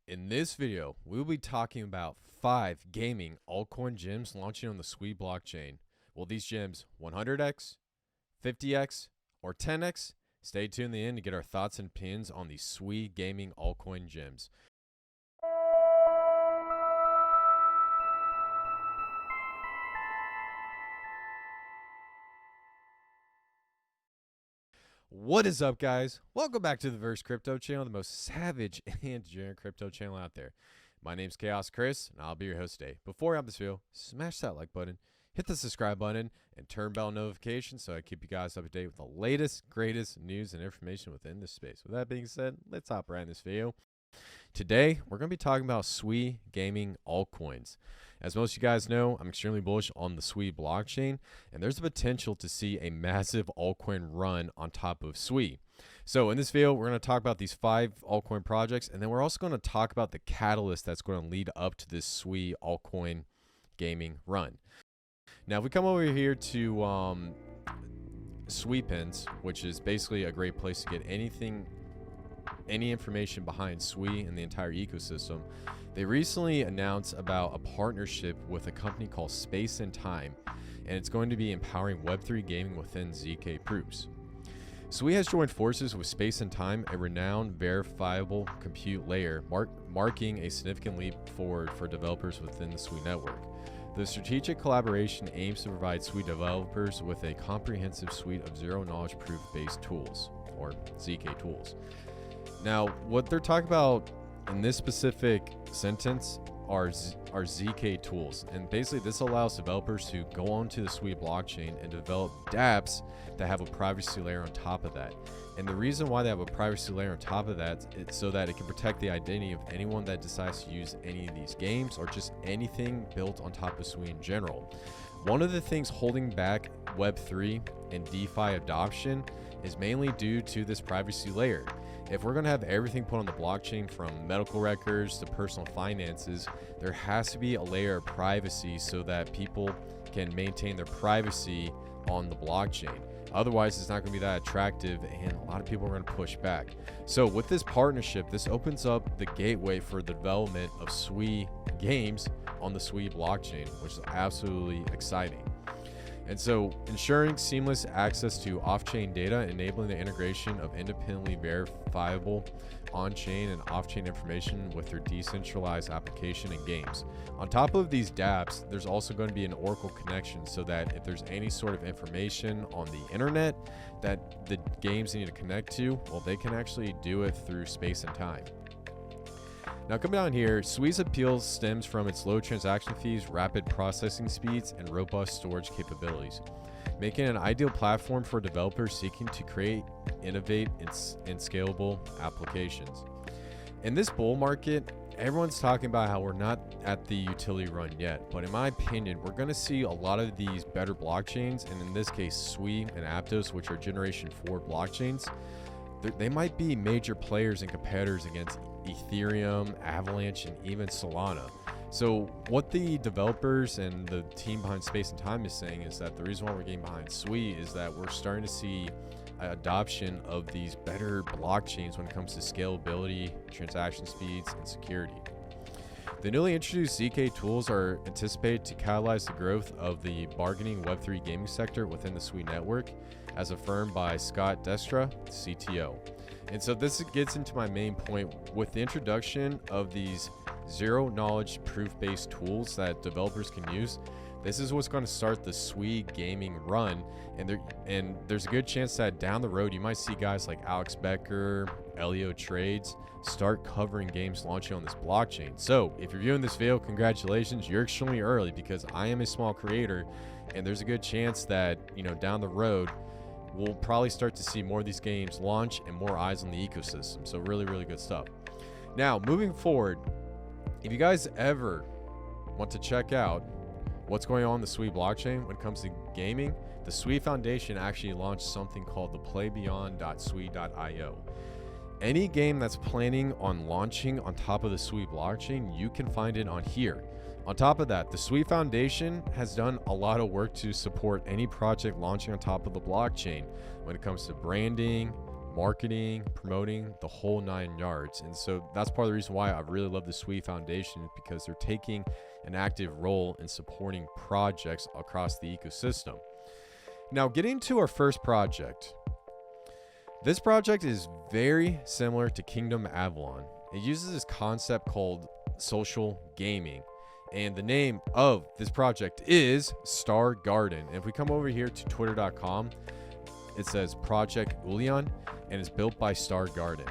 In this video, we will be talking about 5 gaming altcoin gems launching on the SUI blockchain. Will these gems 100x, 50x, or 10x? Stay tuned to the end to get our thoughts and opinions on these SUI Gaming altcoin gems. What is up, guys? Welcome back to the Verse Crypto channel, the most savage and degenerate crypto channel out there. My name's Khaos Kris, and I'll be your host today. Before we have this video, smash that like button, hit the subscribe button, and turn bell notifications so I keep you guys up to date with the latest, greatest news and information within this space. With that being said, let's hop right in this video. Today, we're going to be talking about SUI Gaming altcoins. As most of you guys know, I'm extremely bullish on the SUI blockchain, and there's the potential to see a massive altcoin run on top of SUI. So in this video, we're going to talk about these 5 altcoin projects, and then we're also going to talk about the catalyst that's going to lead up to this SUI altcoin gaming run. Now, if we come over here to SUI Pins, which is basically a great place to get any information behind SUI and the entire ecosystem, they recently announced about a partnership with a company called Space and Time, and it's going to be empowering Web3 gaming within ZK proofs. SUI has joined forces with Space and Time, a renowned verifiable compute layer, marking a significant leap forward for developers within the SUI network. The strategic collaboration aims to provide SUI developers with a comprehensive suite of zero-knowledge proof-based tools, or ZK tools. Now, what they're talking about in this specific sentence are ZK tools, and basically this allows developers to go onto the SUI blockchain and develop dApps that have a privacy layer on top of that. And the reason why they have a privacy layer on top of that is so that it can protect the identity of anyone that decides to use any of these games or just anything built on top of SUI in general. One of the things holding back Web3 and DeFi adoption is mainly due to this privacy layer. If we're going to have everything put on the blockchain, from medical records to personal finances, there has to be a layer of privacy so that people can maintain their privacy on the blockchain. Otherwise, it's not going to be that attractive, and a lot of people are going to push back. So with this partnership, this opens up the gateway for the development of SUI games on the SUI blockchain, which is absolutely exciting. And so ensuring seamless access to off-chain data, enabling the integration of independently verifiable on-chain and off-chain information with their decentralized application and games. On top of these dApps, there's also going to be an Oracle connection so that if there's any sort of information on the internet that the games need to connect to, well, they can actually do it through Space and Time. Now, coming down here, SUI's appeal stems from its low transaction fees, rapid processing speeds, and robust storage capabilities, making it an ideal platform for developers seeking to create, innovate, and scalable applications. In this bull market, everyone's talking about how we're not at the utility run yet, but in my opinion, we're going to see a lot of these better blockchains, and in this case, SUI and Aptos, which are Generation 4 blockchains. They might be major players and competitors against Ethereum, Avalanche, and even Solana. So what the developers and the team behind Space and Time is saying is that the reason why we're getting behind SUI is that we're starting to see adoption of these better blockchains when it comes to scalability, transaction speeds, and security. The newly introduced ZK tools are anticipated to catalyze the growth of the bargaining Web3 gaming sector within the SUI network, as affirmed by Scott Destra, CTO. And so this gets into my main point. With the introduction of these zero-knowledge proof-based tools that developers can use, this is what's going to start the SUI gaming run, and there's a good chance that down the road you might see guys like Alex Becker, Elio Trades start covering games launching on this blockchain. So if you're viewing this video, congratulations, you're extremely early, because I am a small creator, and there's a good chance that, you know, down the road we'll probably start to see more of these games launch and more eyes on the ecosystem. So really, really good stuff. Now, moving forward, if you guys ever want to check out what's going on in the SUI blockchain when it comes to gaming, the SUI Foundation actually launched something called the playbeyond.sui.io. Any game that's planning on launching on top of the SUI blockchain, you can find it on here. On top of that, the SUI Foundation has done a lot of work to support any project launching on top of the blockchain when it comes to branding, marketing, promoting, the whole 9 yards. And so that's part of the reason why I really love the SUI Foundation, because they're taking an active role in supporting projects across the ecosystem. Now, getting to our first project. This project is very similar to Kingdom Avalon. It uses this concept called social gaming. And the name of this project is Star Garden. And if we come over here to twitter.com, it says Project Ulian, and it's built by Star Garden.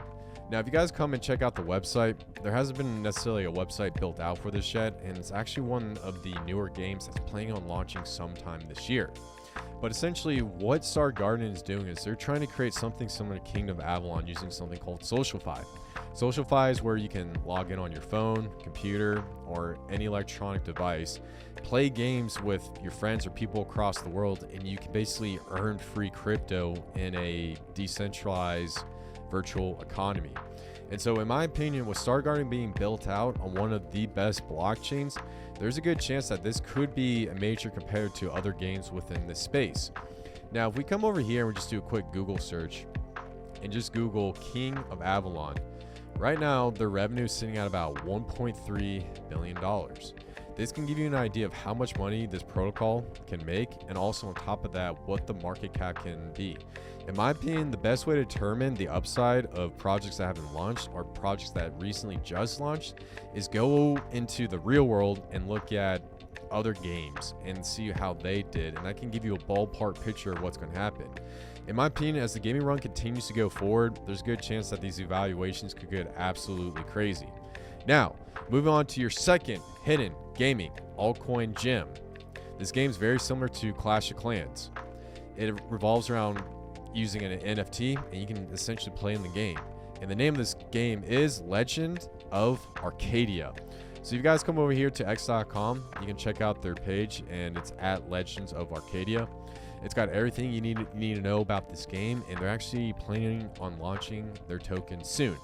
Now, if you guys come and check out the website, there hasn't been necessarily a website built out for this yet, and it's actually one of the newer games that's planning on launching sometime this year. But essentially, what Star Garden is doing is they're trying to create something similar to Kingdom Avalon using something called SocialFi. SocialFi is where you can log in on your phone, computer, or any electronic device, play games with your friends or people across the world, and you can basically earn free crypto in a decentralized virtual economy. And so in my opinion, with Star Garden being built out on one of the best blockchains, there's a good chance that this could be a major competitor to other games within this space. Now, if we come over here and we just do a quick Google search and just Google King of Avalon, right now their revenue is sitting at about $1.3 billion. This can give you an idea of how much money this protocol can make, and also on top of that, what the market cap can be. In my opinion, the best way to determine the upside of projects that haven't launched or projects that recently just launched is go into the real world and look at other games and see how they did, and that can give you a ballpark picture of what's going to happen. In my opinion, as the gaming run continues to go forward, there's a good chance that these evaluations could get absolutely crazy. Now, moving on to your second hidden gaming, Altcoin Gem. This game is very similar to Clash of Clans. It revolves around using an NFT, and you can essentially play in the game. And the name of this game is Legend of Arcadia. So if you guys come over here to x.com, you can check out their page, and it's at Legends of Arcadia. It's got everything you need to know about this game, and they're actually planning on launching their token soon.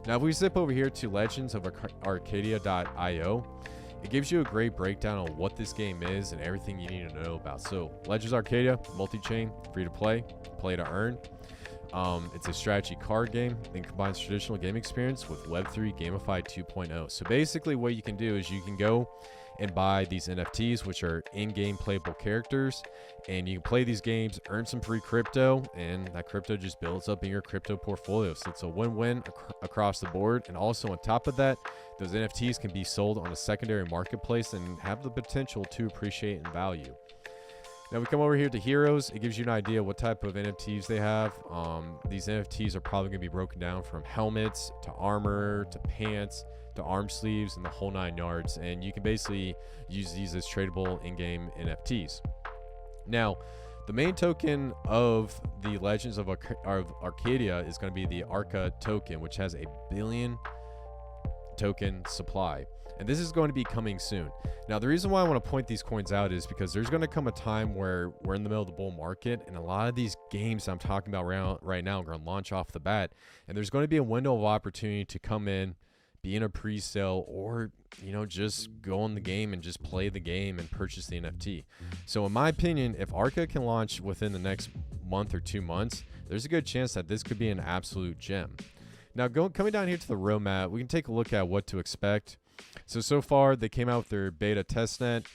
Now, if we zip over here to legendsofarcadia.io, it gives you a great breakdown on what this game is and everything you need to know about. So, Legends Arcadia, multi-chain, free to play, play to earn. It's a strategy card game that combines traditional game experience with Web3 gamified 2.0. So basically what you can do is you can go and buy these NFTs, which are in-game playable characters, and you can play these games, earn some free crypto, and that crypto just builds up in your crypto portfolio. So it's a win-win across the board. And also on top of that, those NFTs can be sold on a secondary marketplace and have the potential to appreciate in value. Now we come over here to Heroes. It gives you an idea what type of NFTs they have. These NFTs are probably going to be broken down from helmets to armor to pants to arm sleeves and the whole 9 yards. And you can basically use these as tradable in-game NFTs. Now, the main token of the Legends of Arcadia is going to be the ARCA token, which has a 1 billion token supply. And this is going to be coming soon. Now, the reason why I want to point these coins out is because there's going to come a time where we're in the middle of the bull market, and a lot of these games I'm talking about right now are going to launch off the bat, and there's going to be a window of opportunity to come in, be in a pre-sale, or just go on the game and just play the game and purchase the NFT. So in my opinion, if ARCA can launch within the next month or 2 months, there's a good chance that this could be an absolute gem. Now, coming down here to the roadmap, we can take a look at what to expect. So far, they came out with their beta testnet.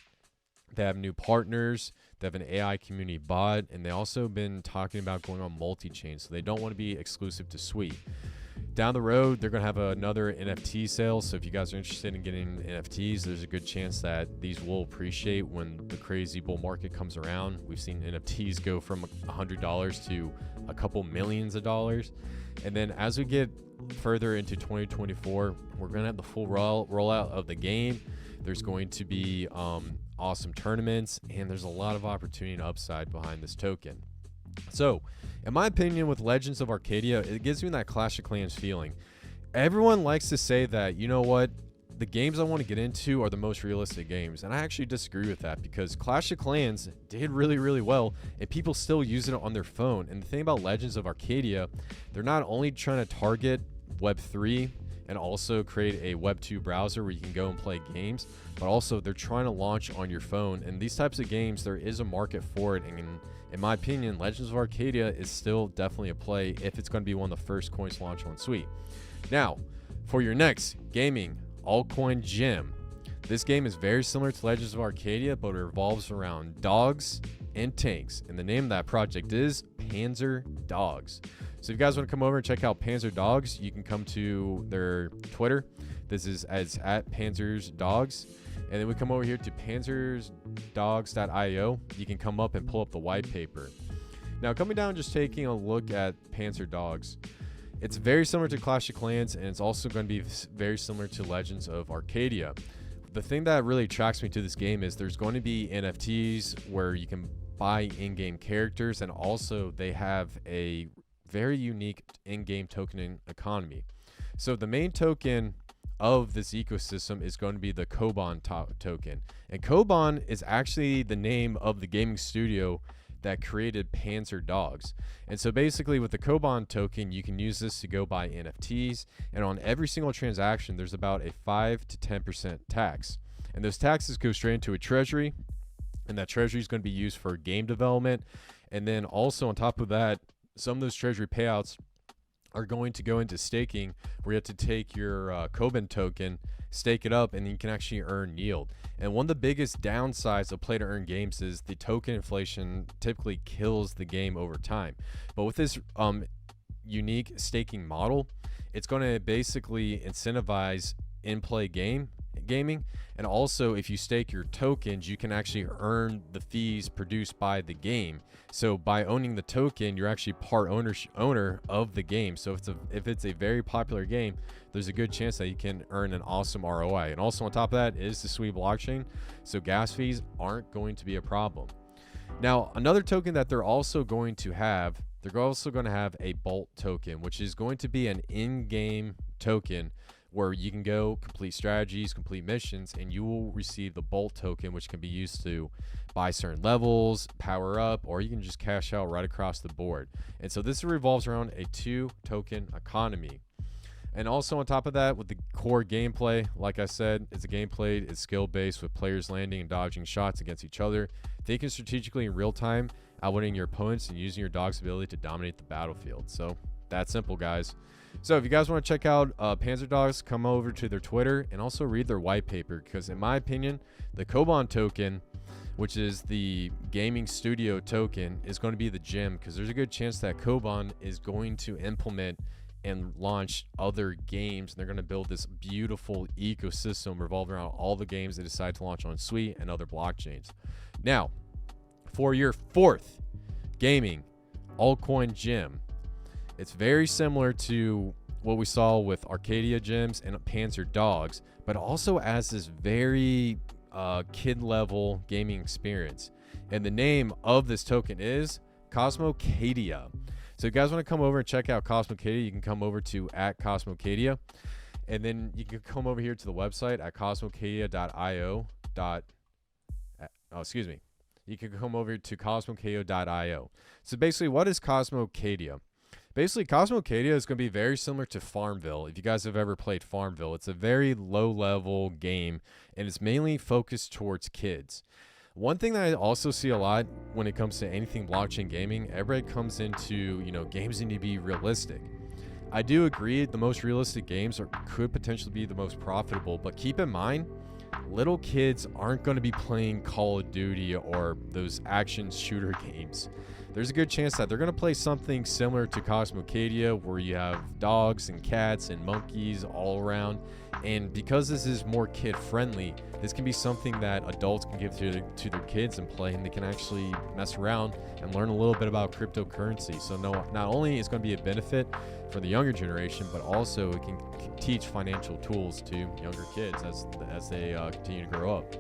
They have new partners. They have an AI community bot, and they also been talking about going on multi-chain. So they don't want to be exclusive to SUI. Down the road, they're going to have another NFT sale. So if you guys are interested in getting NFTs, there's a good chance that these will appreciate when the crazy bull market comes around. We've seen NFTs go from $100 to a couple millions of dollars. And then as we get further into 2024, we're going to have the full rollout of the game. There's going to be awesome tournaments, and there's a lot of opportunity and upside behind this token. So in my opinion, with Legends of Arcadia, it gives me that Clash of Clans feeling. Everyone likes to say that, you know what, the games I want to get into are the most realistic games, and I actually disagree with that, because Clash of Clans did really, really well, and people still use it on their phone. And the thing about Legends of Arcadia, they're not only trying to target Web3 and also create a Web 2 browser where you can go and play games. But also they're trying to launch on your phone, and these types of games, there is a market for it. And in my opinion, Legends of Arcadia is still definitely a play if it's going to be one of the first coins to launch on SUI. Now, for your next gaming Altcoin Gem, this game is very similar to Legends of Arcadia, but it revolves around dogs and tanks. And the name of that project is Panzer Dogs. So if you guys want to come over and check out Panzer Dogs, you can come to their Twitter. This is as at Panzer's Dogs. And then we come over here to panzersdogs.io. You can come up and pull up the white paper. Now, coming down, just taking a look at Panzer Dogs, it's very similar to Clash of Clans, and it's also going to be very similar to Legends of Arcadia. The thing that really attracts me to this game is there's going to be NFTs where you can buy in-game characters, and also they have a very unique in-game token economy. So the main token of this ecosystem is going to be the Koban token. And Koban is actually the name of the gaming studio that created Panzer Dogs. And so basically with the Koban token, you can use this to go buy NFTs, and on every single transaction there's about a 5 to 10% tax. And those taxes go straight into a treasury, and that treasury is going to be used for game development. And then also on top of that, some of those treasury payouts are going to go into staking, where you have to take your Koban token, stake it up, and you can actually earn yield. And one of the biggest downsides of play to earn games is the token inflation typically kills the game over time. But with this unique staking model, it's going to basically incentivize in-play gaming. And also, if you stake your tokens, you can actually earn the fees produced by the game. So by owning the token, you're actually part owner of the game. So if it's a very popular game, there's a good chance that you can earn an awesome ROI. And also on top of that is the SUI blockchain, so gas fees aren't going to be a problem. Now, another token that they're also going to have a Bolt token, which is going to be an in-game token where you can go complete strategies, complete missions, and you will receive the Bolt token, which can be used to buy certain levels, power up, or you can just cash out right across the board. And so this revolves around a 2-token economy. And also on top of that, with the core gameplay, like I said, it's a gameplay, it's skill-based with players landing and dodging shots against each other, thinking strategically in real time, outwitting your opponents, and using your dog's ability to dominate the battlefield. So that's simple, guys. So if you guys want to check out Panzer Dogs, come over to their Twitter and also read their white paper, because in my opinion, the Koban token, which is the gaming studio token, is going to be the gem, because there's a good chance that Koban is going to implement and launch other games, and they're going to build this beautiful ecosystem revolving around all the games they decide to launch on SUI and other blockchains. Now, for your fourth gaming Altcoin Gem, it's very similar to what we saw with Arcadia Gems and Panzer Dogs, but also has this very kid-level gaming experience. And the name of this token is Cosmocadia. So if you guys want to come over and check out Cosmocadia, you can come over to @Cosmocadia, and then you can come over here to the website at cosmocadia.io. You can come over to cosmocadia.io. So basically, what is Cosmocadia? Basically, Cosmocadia is going to be very similar to Farmville. If you guys have ever played Farmville, it's a very low-level game, and it's mainly focused towards kids. One thing that I also see a lot when it comes to anything blockchain gaming, everybody comes into, games need to be realistic. I do agree the most realistic games could potentially be the most profitable, but keep in mind, little kids aren't going to be playing Call of Duty or those action shooter games. There's a good chance that they're going to play something similar to Cosmocadia, where you have dogs and cats and monkeys all around. And because this is more kid friendly, this can be something that adults can give to their kids and play, and they can actually mess around and learn a little bit about cryptocurrency. So not only is it going to be a benefit for the younger generation, but also it can teach financial tools to younger kids as they continue to grow up.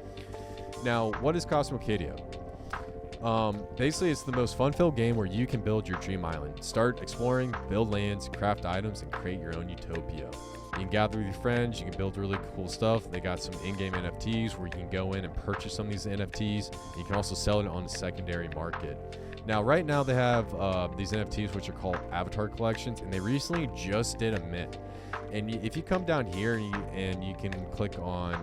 Now, what is Cosmocadia? Basically, it's the most fun-filled game where you can build your dream island. Start exploring, build lands, craft items, and create your own utopia. You can gather with your friends. You can build really cool stuff. They got some in-game NFTs where you can go in and purchase some of these NFTs. You can also sell it on the secondary market. Now, right now they have these NFTs which are called avatar collections, and they recently just did a mint. And if you come down here and you can click on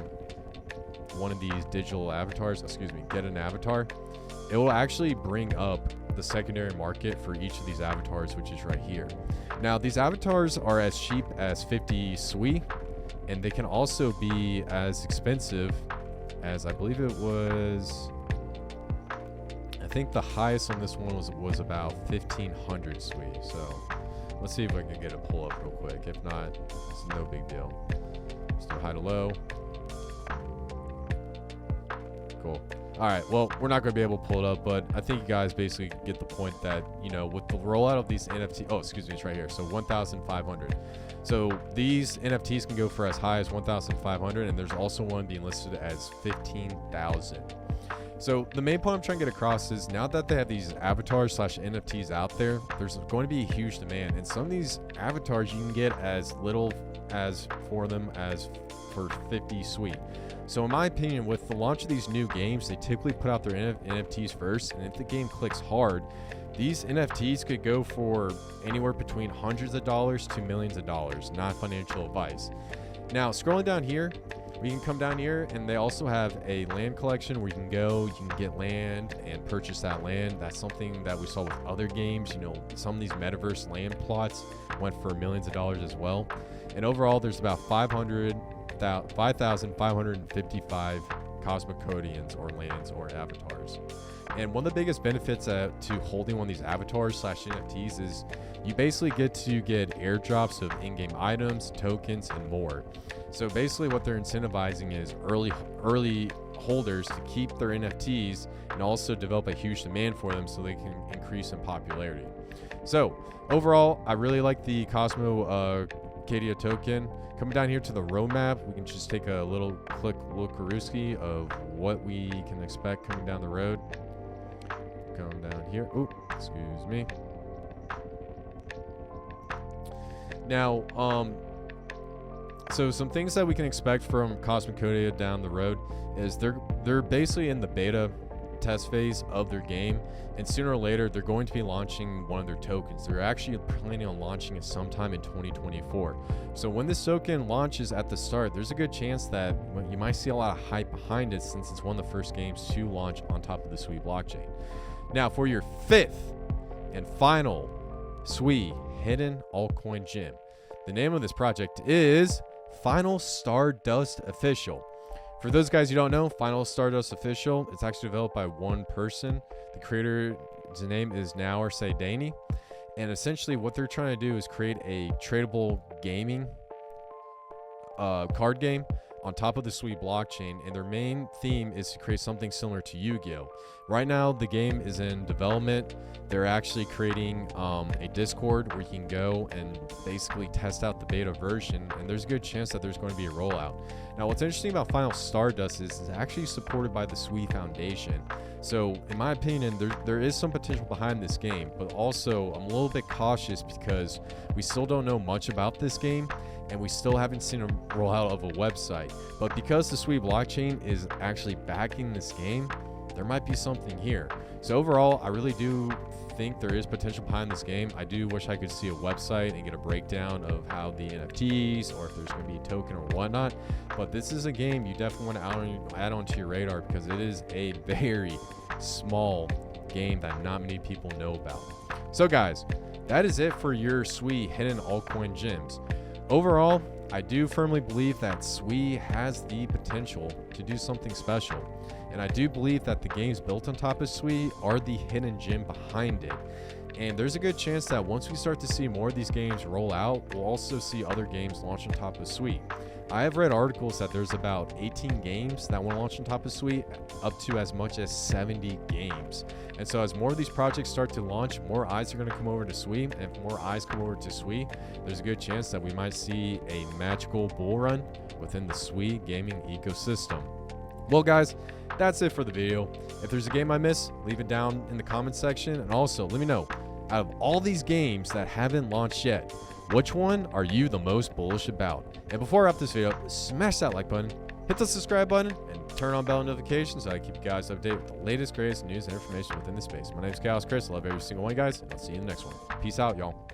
one of these digital avatars, get an avatar, it will actually bring up the secondary market for each of these avatars, which is right here. Now, these avatars are as cheap as 50 SUI, and they can also be as expensive as, I believe it was, I think the highest on this one was about 1,500 SUI. So let's see if I can get a pull up real quick. If not, it's no big deal. Still high to low. Cool. All right, well, we're not going to be able to pull it up, but I think you guys basically get the point that, you know, with the rollout of these NFT, it's right here. So 1,500. So these NFTs can go for as high as 1,500, and there's also one being listed as 15,000. So the main point I'm trying to get across is now that they have these avatars / NFTs out there, there's going to be a huge demand. And some of these avatars you can get as little as for 50 SUI. So in my opinion, with the launch of these new games, they typically put out their NFTs first. And if the game clicks hard, these NFTs could go for anywhere between hundreds of dollars to millions of dollars, not financial advice. Now, scrolling down here, we can come down here and they also have a land collection where you can go, you can get land and purchase that land. That's something that we saw with other games. You know, some of these metaverse land plots went for millions of dollars as well. And overall, there's about 5,555 Cosmocodians or lands or avatars. And one of the biggest benefits to holding one of these avatars / NFTs is you basically get to get airdrops of in-game items, tokens, and more. So basically what they're incentivizing is early holders to keep their NFTs and also develop a huge demand for them so they can increase in popularity. So overall, I really like the Cosmocadia token. Coming down here to the roadmap, we can just take a little quick look-a-rooski of what we can expect coming down the road. Going down here. Ooh, excuse me. Now, so some things that we can expect from Cosmocadia down the road is they're basically in the beta test phase of their game, and sooner or later they're going to be launching one of their tokens. They're actually planning on launching it sometime in 2024. So when this token launches at the start, there's a good chance that you might see a lot of hype behind it, since it's one of the first games to launch on top of the SUI blockchain. Now, for your fifth and final SUI hidden altcoin gem, the name of this project is Final Stardust Official. For those guys who don't know, Final Stardust Official, it's actually developed by one person. The creator's name is Naor Saidani. And essentially what they're trying to do is create a tradable gaming card game on top of the SUI blockchain. And their main theme is to create something similar to Yu-Gi-Oh! Right now, the game is in development. They're actually creating a Discord where you can go and basically test out the beta version. And there's a good chance that there's going to be a rollout. Now, what's interesting about Final Stardust is it's actually supported by the SUI Foundation. So, in my opinion, there is some potential behind this game, but also I'm a little bit cautious because we still don't know much about this game, and we still haven't seen a rollout of a website. But because the SUI blockchain is actually backing this game, there might be something here. So overall, I really do think there is potential behind this game. I do wish I could see a website and get a breakdown of how the NFTs, or if there's going to be a token or whatnot. But this is a game you definitely want to add onto your radar, because it is a very small game that not many people know about. So guys, that is it for your SUI hidden altcoin gems. Overall, I do firmly believe that SUI has the potential to do something special. And I do believe that the games built on top of SUI are the hidden gem behind it. And there's a good chance that once we start to see more of these games roll out, we'll also see other games launch on top of SUI. I have read articles that there's about 18 games that want to launch on top of SUI, up to as much as 70 games. And so as more of these projects start to launch, more eyes are going to come over to SUI. And if more eyes come over to SUI, there's a good chance that we might see a magical bull run within the SUI gaming ecosystem. Well guys, that's it for the video. If there's a game I missed, leave it down in the comment section. And also let me know, out of all these games that haven't launched yet, Which one are you the most bullish about? And before I wrap this video up, smash that like button, hit the subscribe button, and turn on bell notifications so I keep you guys updated with the latest, greatest news and information within the space. My name is Khaos Kris. I love every single one, guys, and I'll see you in the next one. Peace out, y'all.